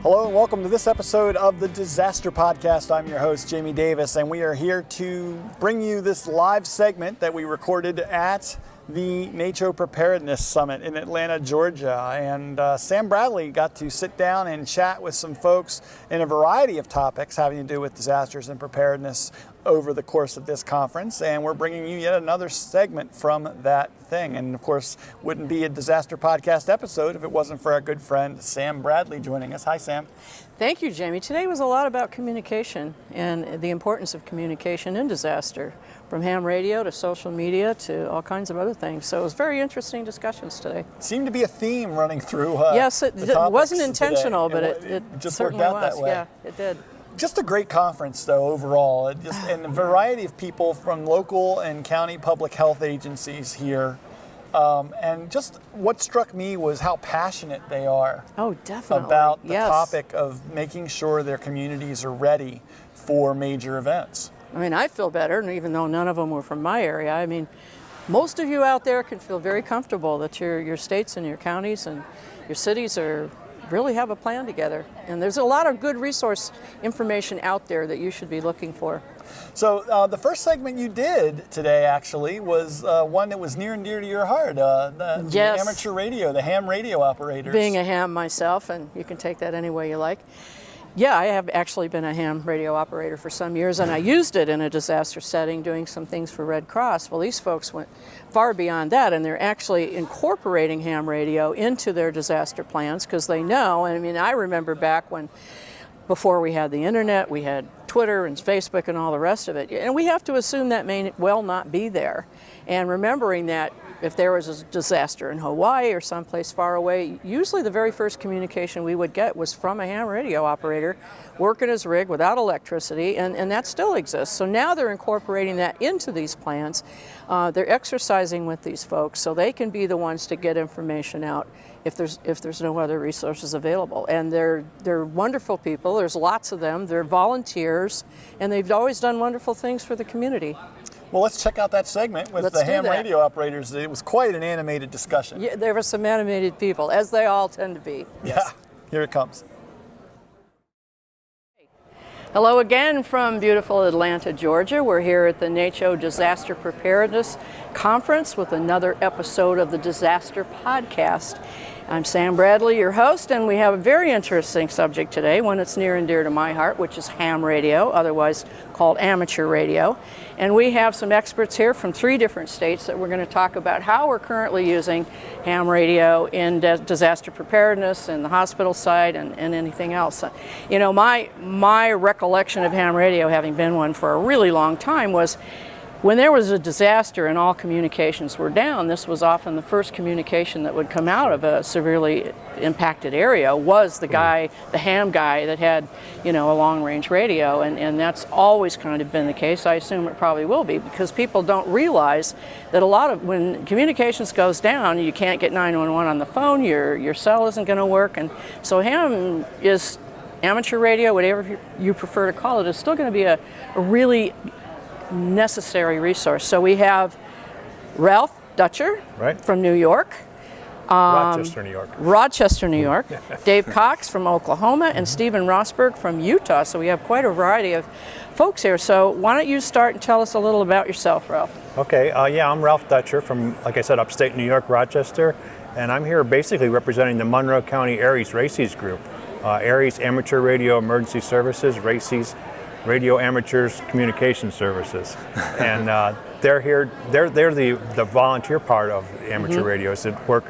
Hello and welcome to this episode of the Disaster Podcast. I'm your host, Jamie Davis, and we are here to bring you this live segment that we recorded at the NACCHO Preparedness Summit in Atlanta, Georgia. And Sam Bradley got to sit down and chat with some folks in a variety of topics having to do with disasters and preparedness over the course of this conference. And we're bringing you yet another segment from that thing. And of course, wouldn't be a Disaster Podcast episode if it wasn't for our good friend, Sam Bradley, joining us. Hi, Sam. Thank you, Jamie. Today was a lot about communication and the importance of communication in disaster, from ham radio to social media to all kinds of other things. So it was very interesting discussions today. Seemed to be a theme running through yes, it wasn't intentional, today. But it just certainly worked out was. that way. Yeah, it did. Just a great conference, though, overall. And a variety of people from local and county public health agencies here. And just what struck me was how passionate they are. Oh, definitely. About the topic of making sure their communities are ready for major events. I mean, I feel better, even though none of them were from my area. I mean, most of you out there can feel very comfortable that your states and your counties and your cities really have a plan together. And there's a lot of good resource information out there that you should be looking for. So the first segment you did today actually was one that was near and dear to your heart, the amateur radio, the ham radio operators. Being a ham myself, and you can take that any way you like. Yeah, I have actually been a ham radio operator for some years, and I used it in a disaster setting doing some things for Red Cross. Well, these folks went far beyond that, and they're actually incorporating ham radio into their disaster plans because they know. I mean, I remember back before we had the internet, we had Twitter and Facebook and all the rest of it, and we have to assume that may well not be there. And remembering that if there was a disaster in Hawaii or someplace far away, usually the very first communication we would get was from a ham radio operator working his rig without electricity, and that still exists. So now they're incorporating that into these plans. They're exercising with these folks so they can be the ones to get information out if there's no other resources available. And they're wonderful people. There's lots of them. They're volunteers, and they've always done wonderful things for the community. Well, let's check out that segment with the ham radio operators. It was quite an animated discussion. Yeah, there were some animated people, as they all tend to be. Yes. Yeah, here it comes. Hello again from beautiful Atlanta, Georgia. We're here at the NACCHO Disaster Preparedness Conference with another episode of the Disaster Podcast. I'm Sam Bradley, your host, and we have a very interesting subject today, one that's near and dear to my heart, which is ham radio, otherwise called amateur radio. And we have some experts here from 3 different states that we're going to talk about how we're currently using ham radio in disaster preparedness and the hospital side and anything else. You know, my recollection of ham radio, having been one for a really long time, was when there was a disaster and all communications were down, this was often the first communication that would come out of a severely impacted area was the ham guy that had, a long-range radio, and that's always kind of been the case. I assume it probably will be, because people don't realize that when communications goes down, you can't get 911 on the phone, your cell isn't going to work, and so ham is amateur radio, whatever you prefer to call it, is still going to be a really necessary resource. So we have Ralph Dutcher from New York. Rochester, New York. Dave Cox from Oklahoma, and Stephen Rosberg from Utah. So we have quite a variety of folks here. So why don't you start and tell us a little about yourself, Ralph? Okay, I'm Ralph Dutcher from, like I said, upstate New York, Rochester. And I'm here basically representing the Monroe County ARECS RACES group. ARECS Amateur Radio Emergency Services, RACES Radio Amateurs Communication Services. And they're here, they're the volunteer part of amateur radios that work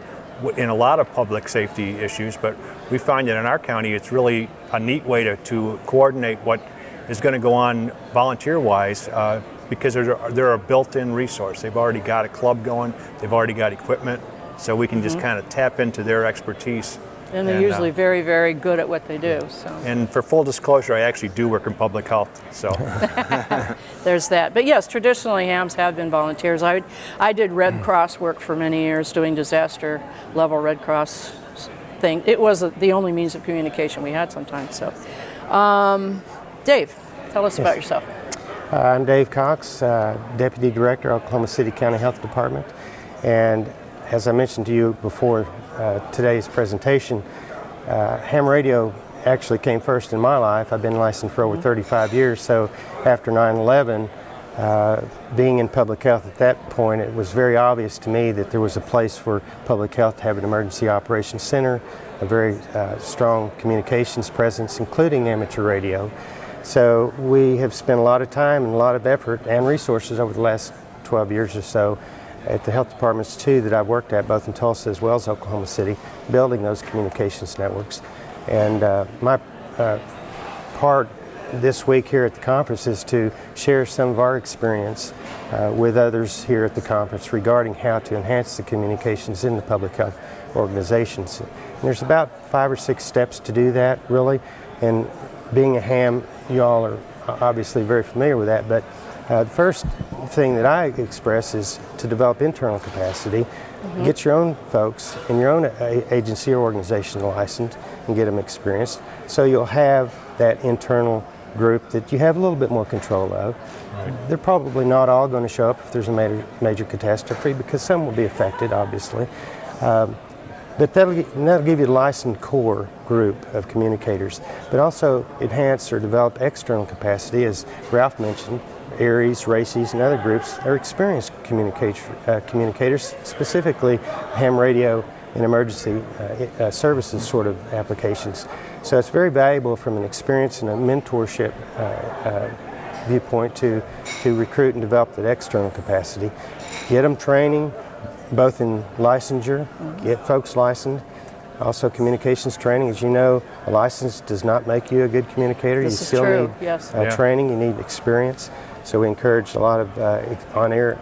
in a lot of public safety issues, but we find that in our county it's really a neat way to coordinate what is going to go on volunteer-wise, because they're a built-in resource. They've already got a club going, they've already got equipment, so we can just kind of tap into their expertise. And they're usually very, very good at what they do. So. And for full disclosure, I actually do work in public health, so. There's that. But yes, traditionally hams have been volunteers. I did Red Cross work for many years, doing disaster level Red Cross thing. It was the only means of communication we had sometimes. So, Dave, tell us about yourself. I'm Dave Cox, Deputy Director, Oklahoma City County Health Department. And as I mentioned to you before today's presentation, ham radio actually came first in my life. I've been licensed for over 35 years, so after 9/11, being in public health at that point, it was very obvious to me that there was a place for public health to have an emergency operations center, a very strong communications presence, including amateur radio. So we have spent a lot of time and a lot of effort and resources over the last 12 years or so at the health departments too that I've worked at, both in Tulsa as well as Oklahoma City, building those communications networks. And my part this week here at the conference is to share some of our experience with others here at the conference regarding how to enhance the communications in the public health organizations. And there's about 5 or 6 steps to do that, really. And being a ham, you all are obviously very familiar with that, but the first thing that I express is to develop internal capacity, get your own folks in your own agency or organization licensed and get them experienced, so you'll have that internal group that you have a little bit more control of. Right. They're probably not all going to show up if there's a major catastrophe, because some will be affected, obviously. But that'll give you a licensed core group of communicators, but also enhance or develop external capacity, as Ralph mentioned. ARECS, RACES, and other groups are experienced communicators, specifically ham radio and emergency services sort of applications. So it's very valuable from an experience and a mentorship viewpoint to recruit and develop that external capacity. Get them training, both in licensure, get folks licensed, also communications training. As you know, a license does not make you a good communicator. This you is still true. need Yes. training, you need experience. So we encourage a lot of on-air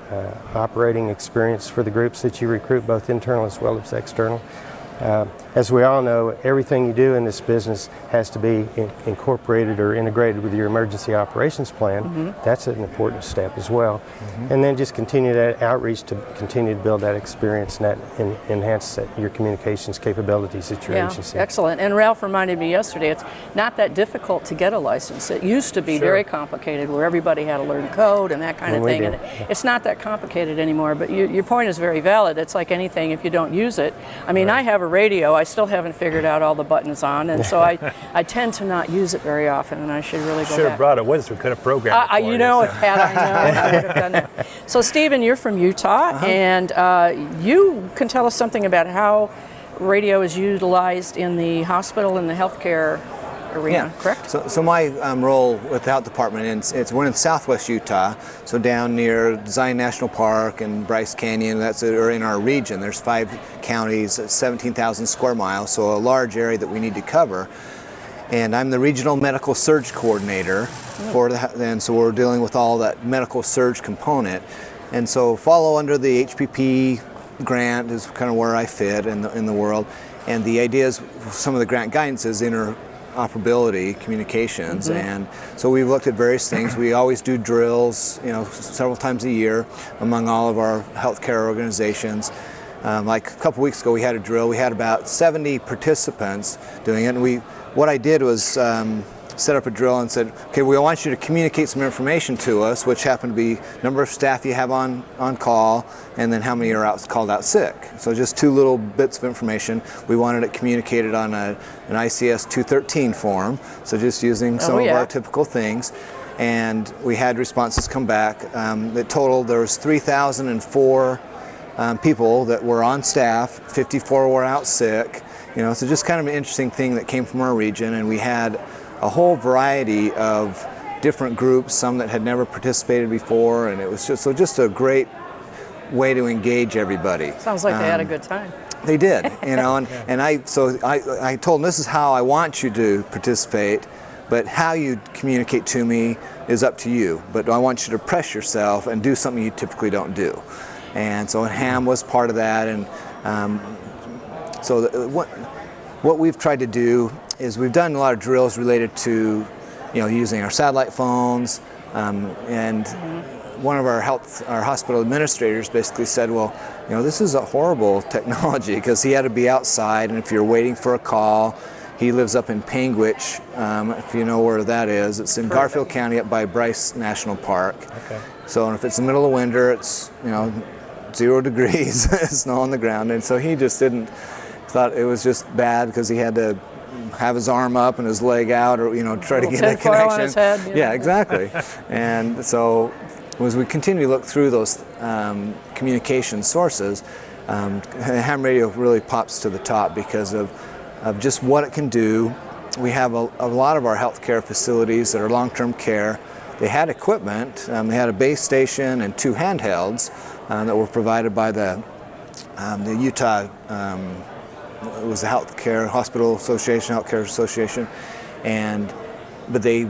operating experience for the groups that you recruit, both internal as well as external. As we all know, everything you do in this business has to be incorporated or integrated with your emergency operations plan. That's an important step as well. And then just continue that outreach to continue to build that experience and that enhance your communications capabilities at your agency. Excellent. And Ralph reminded me yesterday, it's not that difficult to get a license. It used to be very complicated, where everybody had to learn code and that kind of thing. And it's not that complicated anymore, but your point is very valid. It's like anything, if you don't use it. I mean, I have a radio, I still haven't figured out all the buttons on, and so I tend to not use it very often, and I should really go back. Should have brought it with us. We could have programmed it for you know, if had I known, I would have done that. So Stephen, you're from Utah, and you can tell us something about how radio is utilized in the hospital and the healthcare arena, correct? So my role with the health department, we're in southwest Utah, so down near Zion National Park and Bryce Canyon. That's in our region. There's 5 counties, 17,000 square miles, so a large area that we need to cover. And I'm the regional medical surge coordinator for and so we're dealing with all that medical surge component. And so follow under the HPP grant is kind of where I fit in the world. And the idea is some of the grant guidance is interoperability communications, and so we've looked at various things. We always do drills, several times a year among all of our healthcare organizations. Like a couple weeks ago, we had a drill. We had about 70 participants doing it, and what I did was set up a drill and said, okay, we want you to communicate some information to us, which happened to be number of staff you have on call, and then how many are called out sick. So just 2 little bits of information. We wanted it communicated on an ICS 213 form, so just using some of our typical things. And we had responses come back. The total, there was 3,004 people that were on staff, 54 were out sick. So just kind of an interesting thing that came from our region, and we had a whole variety of different groups, some that had never participated before, and it was just a great way to engage everybody. Sounds like they had a good time. They did, and I told them, this is how I want you to participate, but how you communicate to me is up to you. But I want you to press yourself and do something you typically don't do. And so ham was part of that, and what we've tried to do is we've done a lot of drills related to, using our satellite phones, and one of our hospital administrators basically said, well, this is a horrible technology, because he had to be outside, and if you're waiting for a call, he lives up in Panguitch, if you know where that is. It's in Garfield County up by Bryce National Park. Okay. So if it's the middle of winter, it's 0 degrees, snow on the ground, and so he just thought it was just bad, because he had to have his arm up and his leg out, or try to get a tinfoil connection. on his head, Yeah, exactly. And so as we continue to look through those communication sources, ham radio really pops to the top because of just what it can do. We have a lot of our healthcare facilities that are long-term care. They had equipment. They had a base station and 2 handhelds that were provided by the Utah. It was the Hospital Association, Healthcare Association, but they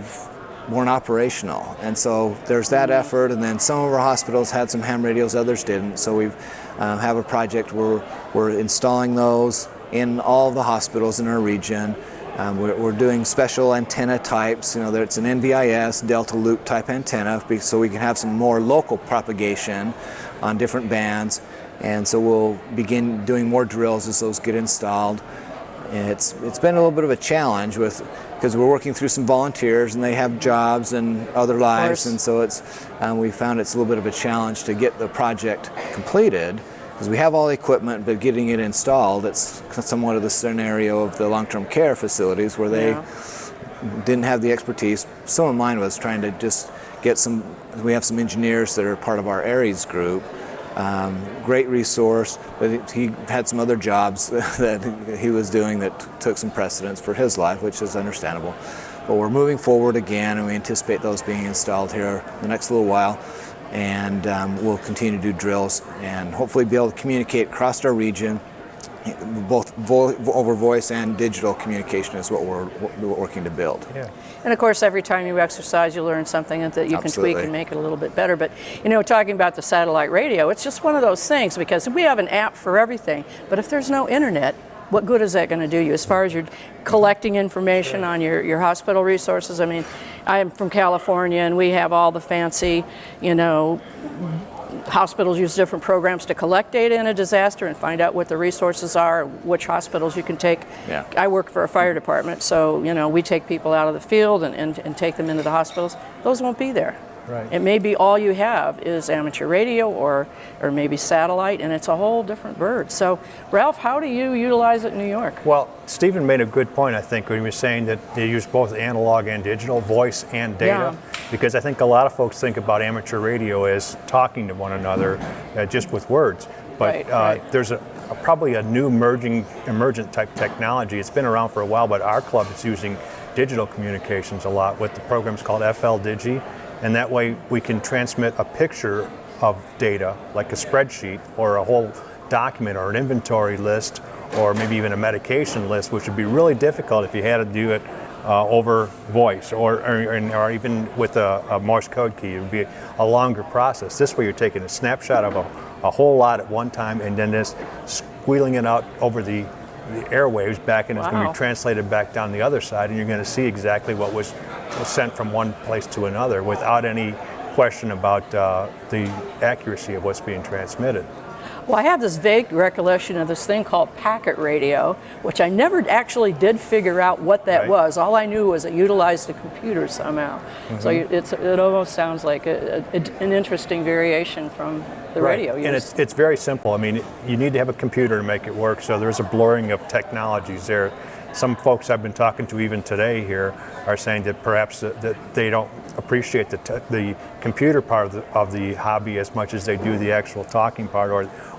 weren't operational. And so there's that effort. And then some of our hospitals had some ham radios, others didn't. So we have a project where we're installing those in all the hospitals in our region. We're doing special antenna types, it's an NVIS, Delta Loop type antenna, so we can have some more local propagation on different bands. And so we'll begin doing more drills as those get installed. And it's been a little bit of a challenge because we're working through some volunteers and they have jobs and other lives, and so we found it's a little bit of a challenge to get the project completed. Because we have all the equipment, but getting it installed, it's somewhat of the scenario of the long-term care facilities where they didn't have the expertise. Some of mine was trying to just get we have some engineers that are part of our ARECS group. Great resource, but he had some other jobs that he was doing that took some precedence for his life, which is understandable. But we're moving forward again, and we anticipate those being installed here the next little while. And we'll continue to do drills and hopefully be able to communicate across our region. Both over voice and digital communication is what we're working to build. Yeah. And of course, every time you exercise, you learn something that you can tweak and make it a little bit better. But talking about the satellite radio, it's just one of those things because we have an app for everything. But if there's no internet, what good is that going to do you as far as you're collecting information on your hospital resources? I mean, I'm from California and we have all the fancy, hospitals use different programs to collect data in a disaster and find out what the resources are, which hospitals you can take. Yeah. I work for a fire department, so we take people out of the field and take them into the hospitals. Those won't be there. Right. It may be all you have is amateur radio or maybe satellite, and it's a whole different bird. So, Ralph, how do you utilize it in New York? Well, Stephen made a good point, I think, when he was saying that they use both analog and digital, voice and data, because I think a lot of folks think about amateur radio as talking to one another just with words. But there's probably a new emergent type technology. It's been around for a while, but our club is using digital communications a lot with the programs called FL Digi. And that way we can transmit a picture of data, like a spreadsheet or a whole document or an inventory list or maybe even a medication list, which would be really difficult if you had to do it over voice or even with a Morse code key. It would be a longer process. This way you're taking a snapshot of a whole lot at one time and then just squealing it out over the airwaves back, and it's going to be translated back down the other side, and you're going to see exactly what was sent from one place to another without any question about the accuracy of what's being transmitted. Well, I have this vague recollection of this thing called packet radio, which I never actually did figure out what that was. All I knew was it utilized a computer somehow. Mm-hmm. So it almost sounds like an interesting variation from the radio use. And it's very simple. I mean, you need to have a computer to make it work, so there's a blurring of technologies there. Some folks I've been talking to even today here are saying that perhaps that they don't appreciate the computer part of the hobby as much as they do the actual talking part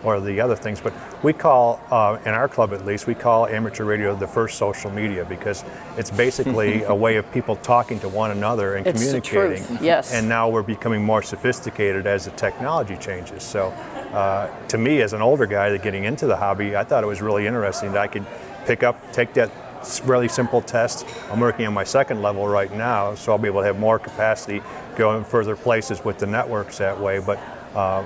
or the other things. But we call, in our club at least, we call amateur radio the first social media, because it's basically a way of people talking to one another and communicating. It's the truth, yes. And now we're becoming more sophisticated as the technology changes. So to me, as an older guy getting into the hobby, I thought it was really interesting that I could take that really simple test. I'm working on my second level right now, so I'll be able to have more capacity going further places with the networks that way. But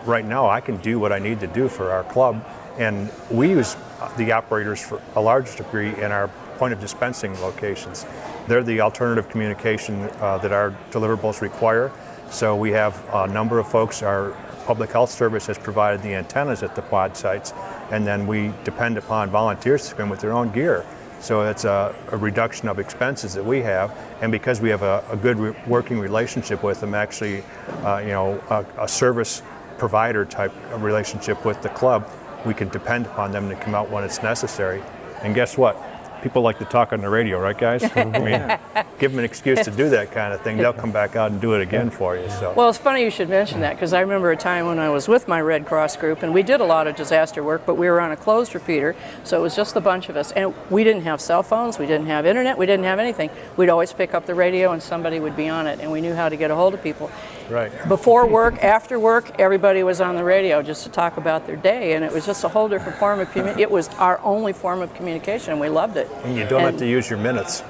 right now I can do what I need to do for our club, and we use the operators for a large degree in our point of dispensing locations. They're the alternative communication that our deliverables require. So we have a number of folks, our public health service has provided the antennas at the pod sites, and then we depend upon volunteers to come with their own gear. So it's a reduction of expenses that we have, and because we have a good working relationship with them, actually, a service provider type of relationship with the club, we can depend upon them to come out when it's necessary. And guess what? people like to talk on the radio, right, guys? I mean, give them an excuse to do that kind of thing. They'll come back out and do it again for you. So. Well, it's funny you should mention that, because I remember a time when I was with my Red Cross group, and we did a lot of disaster work, but we were on a closed repeater, so it was just a bunch of us. And we didn't have cell phones, we didn't have internet, we didn't have anything. We'd always pick up the radio and somebody would be on it, and we knew how to get a hold of people. Right. Before work, after work, everybody was on the radio just to talk about their day, and it was just a whole different form of communication. It was our only form of communication, and we loved it. And you don't have to use your minutes.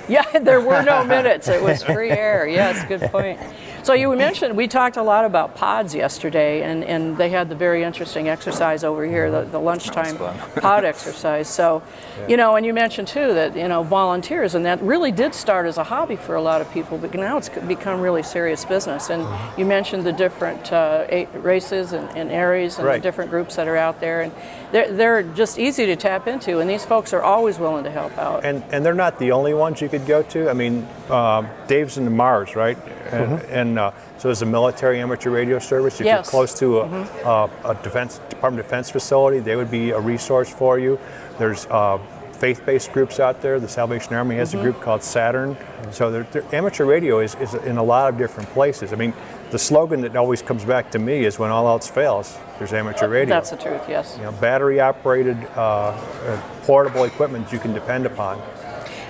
Yeah, there were no minutes. It was free air. Yes, good point. So you mentioned, we talked a lot about pods yesterday, and they had the very interesting exercise over here, the lunchtime pod exercise. So, you know, and you mentioned too that, you know, volunteers, and that really did start as a hobby for a lot of people, but now it's become really serious business. And you mentioned the different races and ARES and the different groups that are out there, and they're just easy to tap into, and these folks are always willing to help out. And they're not the only ones you could go to. I mean, Dave's in the Mars, right? And so there's a military amateur radio service. If you're close to a Department of Defense facility, they would be a resource for you. There's faith-based groups out there. The Salvation Army has a group called Saturn. So amateur radio is in a lot of different places. I mean, the slogan that always comes back to me is, when all else fails, there's amateur radio. That's the truth, yes. You know, battery-operated, portable equipment you can depend upon.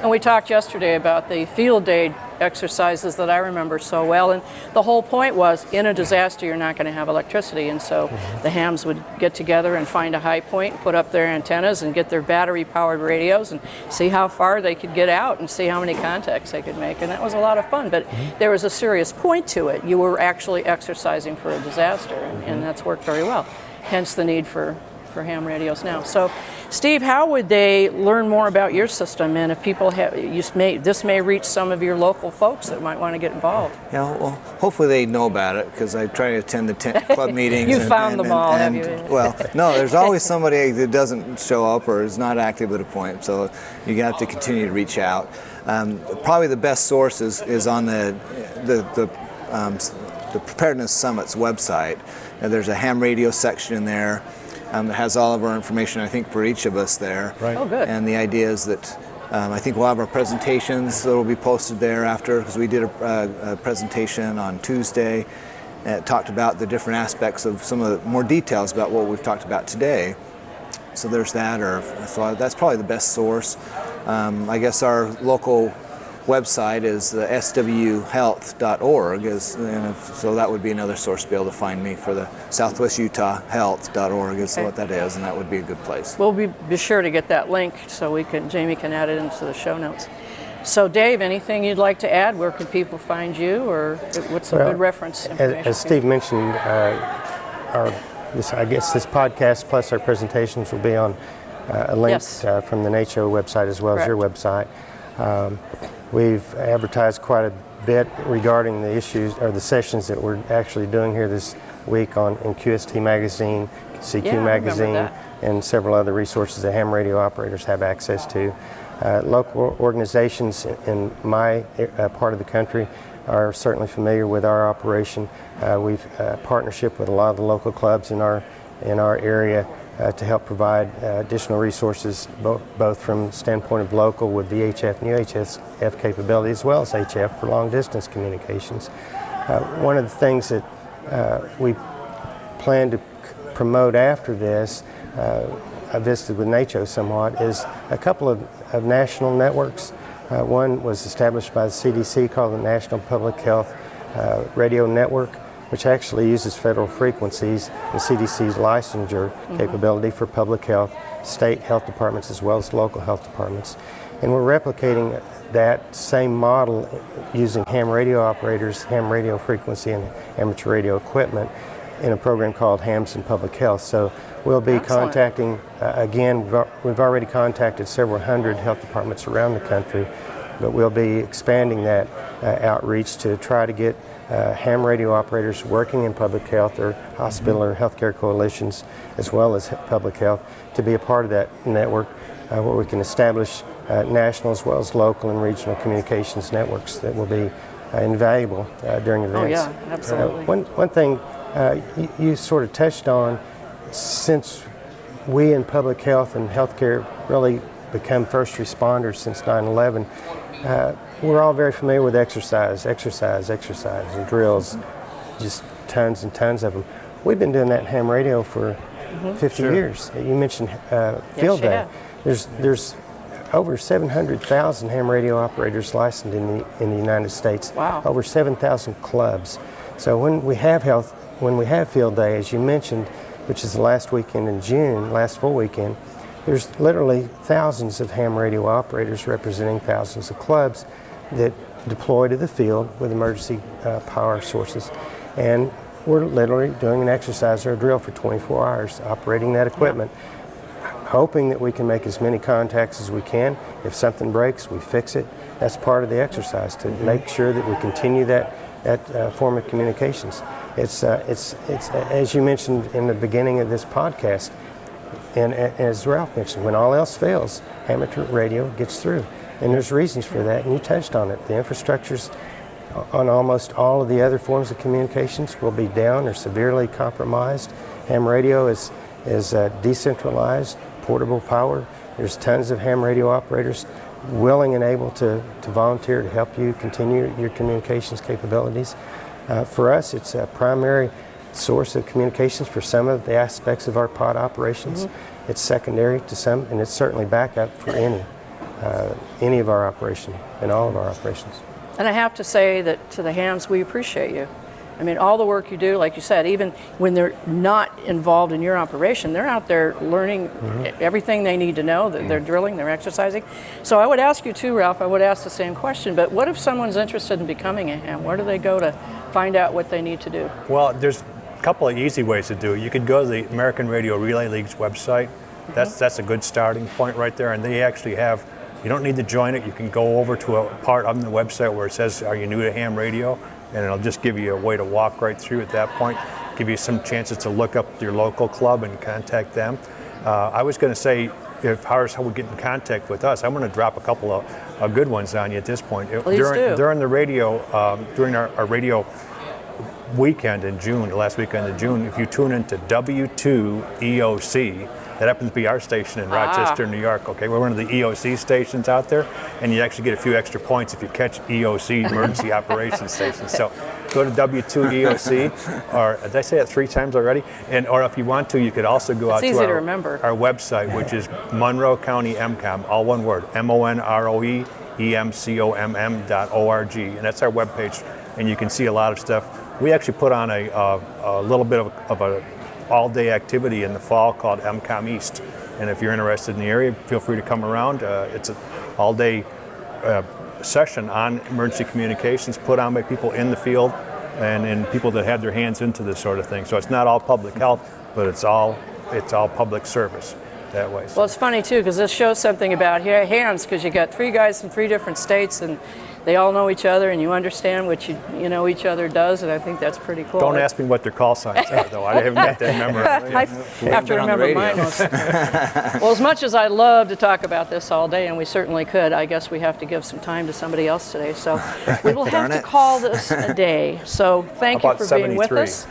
And we talked yesterday about the field day exercises that I remember so well, and the whole point was, in a disaster you're not going to have electricity, and so the hams would get together and find a high point, put up their antennas and get their battery powered radios and see how far they could get out and see how many contacts they could make, and that was a lot of fun. But there was a serious point to it. You were actually exercising for a disaster, and that's worked very well, hence the need for ham radios now. So, Steve, how would they learn more about your system, and if people have, this may reach some of your local folks that might want to get involved? Yeah, well, hopefully they know about it, because I try to attend the club meetings. You found them all, have you? Well, no, there's always somebody that doesn't show up or is not active at a point, so you have to continue to reach out. Probably the best source is on the Preparedness Summit's website. There's a ham radio section in there. It has all of our information, I think, for each of us there. Right. Oh, good. And the idea is that I think we'll have our presentations that will be posted there after, because we did a presentation on Tuesday. It talked about the different aspects of some of the more details about what we've talked about today. So there's that, so that's probably the best source. I guess our local website is the swhealth.org, so that would be another source to be able to find me for the Southwest Utah Health.org is what that is, and that would be a good place. We'll be sure to get that link so Jamie can add it into the show notes. So Dave, anything you'd like to add? Where can people find you, or what's some good reference information? As Steve mentioned, I guess this podcast plus our presentations will be on a link from the NACCHO website as well as your website. We've advertised quite a bit regarding the issues or the sessions that we're actually doing here this week in QST Magazine, CQ Magazine, and several other resources that ham radio operators have access to. Local organizations in my part of the country are certainly familiar with our operation. We've partnership with a lot of the local clubs in our area to help provide additional resources, both from the standpoint of local with VHF and UHF capability, as well as HF for long distance communications. One of the things that we plan to promote after this, I visited with NACCHO somewhat, is a couple of national networks. One was established by the CDC called the National Public Health Radio Network, which actually uses federal frequencies and CDC's licensure capability for public health, state health departments as well as local health departments. And we're replicating that same model using ham radio operators, ham radio frequency, and amateur radio equipment in a program called Hams in Public Health. So we'll be contacting, again, we've already contacted several hundred health departments around the country, but we'll be expanding that outreach to try to get ham radio operators working in public health or hospital or healthcare coalitions, as well as public health, to be a part of that network where we can establish national as well as local and regional communications networks that will be invaluable during events. Oh yeah, absolutely. One thing you sort of touched on, since we in public health and healthcare really become first responders since 9/11, we're all very familiar with exercise, and drills, just tons and tons of them. We've been doing that in ham radio for 50 years. You mentioned field day. There's over 700,000 ham radio operators licensed in the United States. Wow. Over 7,000 clubs. So when we have field day, as you mentioned, which is the last weekend in June, last full weekend, there's literally thousands of ham radio operators representing thousands of clubs that deploy to the field with emergency power sources. And we're literally doing an exercise or a drill for 24 hours, operating that equipment, hoping that we can make as many contacts as we can. If something breaks, we fix it. That's part of the exercise, to make sure that we continue that form of communications. It's as you mentioned in the beginning of this podcast, and as Ralph mentioned, when all else fails, amateur radio gets through. And there's reasons for that, and you touched on it. The infrastructures on almost all of the other forms of communications will be down or severely compromised. Ham radio is decentralized, portable power. There's tons of ham radio operators willing and able to volunteer to help you continue your communications capabilities. For us, it's a primary source of communications for some of the aspects of our pod operations. It's secondary to some, and it's certainly backup for any of our operation and all of our operations. And I have to say that to the hams, we appreciate you. I mean, all the work you do, like you said, even when they're not involved in your operation, they're out there learning everything they need to know. They're drilling, they're exercising. So I would ask you too, Ralph, I would ask the same question, but what if someone's interested in becoming a ham? Where do they go to find out what they need to do? Well, there's a couple of easy ways to do it. You could go to the American Radio Relay League's website. That's a good starting point right there, and they actually have, you don't need to join it. You can go over to a part on the website where it says, are you new to ham radio? And it'll just give you a way to walk right through at that point, give you some chances to look up your local club and contact them. I was going to say, how we get in contact with us, I'm going to drop a couple of good ones on you at this point. Please do. During the radio, during our radio weekend in June, the last weekend in June, if you tune into W2EOC, that happens to be our station in Rochester, New York. Okay, we're one of the EOC stations out there, and you actually get a few extra points if you catch EOC, Emergency Operations Station. So go to W2EOC, or did I say that 3 times already? Or if you want to, you could also go out to our website, which is Monroe County MCOM, all one word, MONROEEMCOMM.org, and that's our webpage, and you can see a lot of stuff. We actually put on a little bit of a all-day activity in the fall called MCOM East, and if you're interested in the area, feel free to come around. It's an all-day session on emergency communications put on by people in the field and people that have their hands into this sort of thing. So it's not all public health, but it's all public service that way. So. Well, it's funny too, because this shows something about hams, because you got 3 guys from 3 different states, and they all know each other, and you understand what you know each other does, and I think that's pretty cool. Don't ask me what their call signs are, though. I haven't got that memorized. I have to remember mine. Well, as much as I'd love to talk about this all day, and we certainly could, I guess we have to give some time to somebody else today. So we will have to call this a day. So thank you for being with us.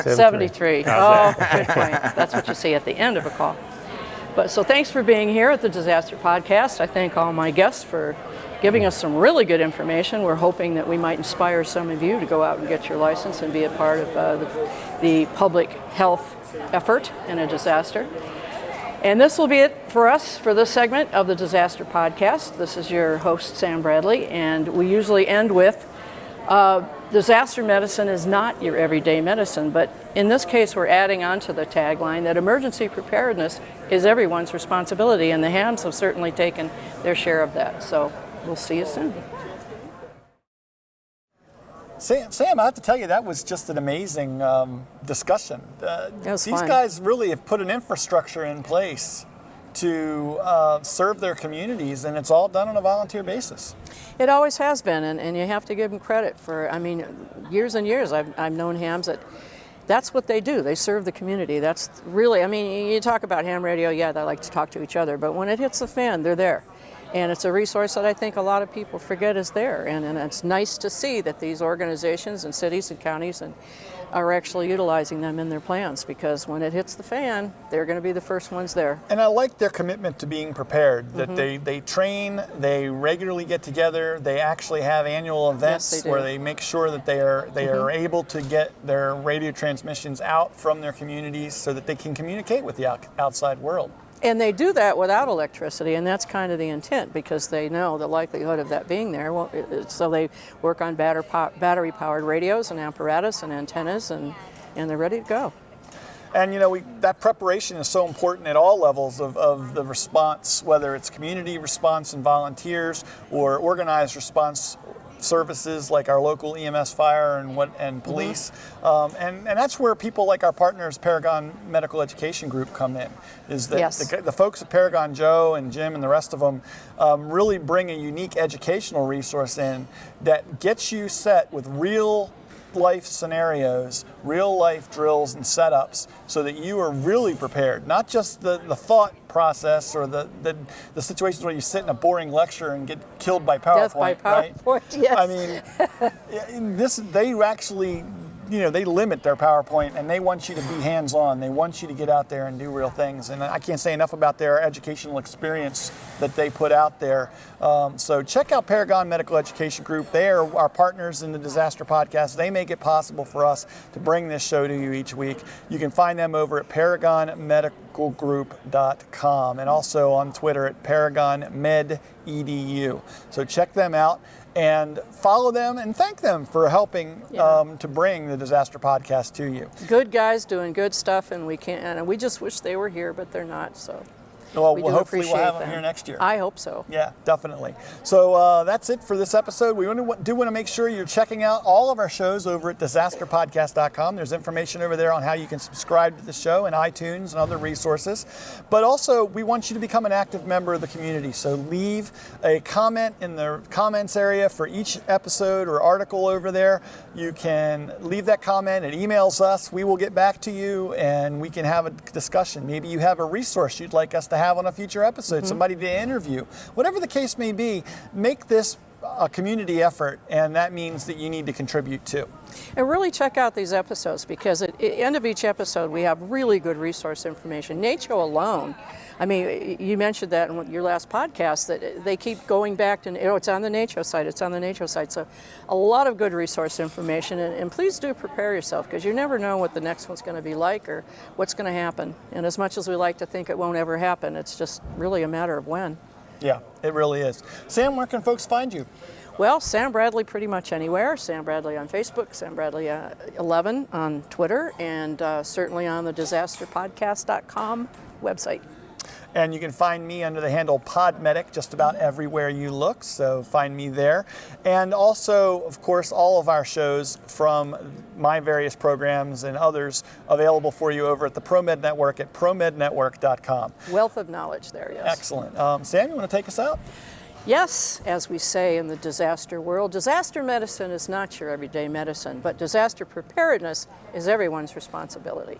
73. Oh, good point. That's what you see at the end of a call. But so thanks for being here at the Disaster Podcast. I thank all my guests for giving us some really good information. We're hoping that we might inspire some of you to go out and get your license and be a part of the public health effort in a disaster. And this will be it for us for this segment of the Disaster Podcast. This is your host, Sam Bradley, and we usually end with disaster medicine is not your everyday medicine, but in this case we're adding on to the tagline that emergency preparedness is everyone's responsibility, and the hams have certainly taken their share of that. So we'll see you soon. Sam, I have to tell you, that was just an amazing discussion. These fun. guys really have put an infrastructure in place to serve their communities, and it's all done on a volunteer basis. It always has been, and you have to give them credit for, I mean, years and years I've known hams that's what they do. They serve the community. That's really, I mean, you talk about ham radio, yeah, they like to talk to each other, but when it hits the fan, they're there. And it's a resource that I think a lot of people forget is there. And it's nice to see that these organizations and cities and counties are actually utilizing them in their plans, because when it hits the fan, they're going to be the first ones there. And I like their commitment to being prepared, that they train, they regularly get together, they actually have annual events Yes, they do. where they make sure that they are able to get their radio transmissions out from their communities so that they can communicate with the outside world. And they do that without electricity, and that's kind of the intent, because they know the likelihood of that being there. Well, so they work on battery-powered radios and apparatus and antennas, and they're ready to go. And that preparation is so important at all levels of the response, whether it's community response and volunteers or organized response services like our local EMS, fire, and police, and that's where people like our partners, Paragon Medical Education Group, come in. Is that Yes. the folks at Paragon, Joe and Jim and the rest of them, really bring a unique educational resource in that gets you set with real life scenarios, real life drills and setups, so that you are really prepared. Not just the thought process or the situations where you sit in a boring lecture and get killed by PowerPoint. Death by PowerPoint, right? yes. I mean, they actually, they limit their PowerPoint, and they want you to be hands-on. They want you to get out there and do real things. And I can't say enough about their educational experience that they put out there. So check out Paragon Medical Education Group. They are our partners in the Disaster Podcast. They make it possible for us to bring this show to you each week. You can find them over at ParagonMedicalGroup.com and also on Twitter at ParagonMedEDU. So check them out and follow them and thank them for helping to bring the Disaster Podcast to you. Good guys doing good stuff, and we just wish they were here, but they're not. So Well, we do hopefully we'll appreciate have them them here next year. I hope so. Yeah, definitely. So that's it for this episode. We do want to make sure you're checking out all of our shows over at disasterpodcast.com. There's information over there on how you can subscribe to the show and iTunes and other resources. But also, we want you to become an active member of the community. So leave a comment in the comments area for each episode or article over there. You can leave that comment. It emails us. We will get back to you, and we can have a discussion. Maybe you have a resource you'd like us to have on a future episode, somebody to interview. Whatever the case may be, make this a community effort, and that means that you need to contribute too. And really check out these episodes, because at the end of each episode we have really good resource information. NACCHO alone, I mean, you mentioned that in your last podcast, that they keep going back to, it's on the NACCHO site, it's on the NACCHO site. So a lot of good resource information, and please do prepare yourself, because you never know what the next one's going to be like or what's going to happen. And as much as we like to think it won't ever happen, it's just really a matter of when. Yeah, it really is. Sam, where can folks find you? Well, Sam Bradley pretty much anywhere. Sam Bradley on Facebook, Sam Bradley 11 on Twitter, and certainly on the disasterpodcast.com website. And you can find me under the handle PodMedic just about everywhere you look, so find me there. And also, of course, all of our shows from my various programs and others available for you over at the ProMed Network at promednetwork.com. Wealth of knowledge there, yes. Excellent. Sam, you want to take us out? Yes, as we say in the disaster world, disaster medicine is not your everyday medicine, but disaster preparedness is everyone's responsibility.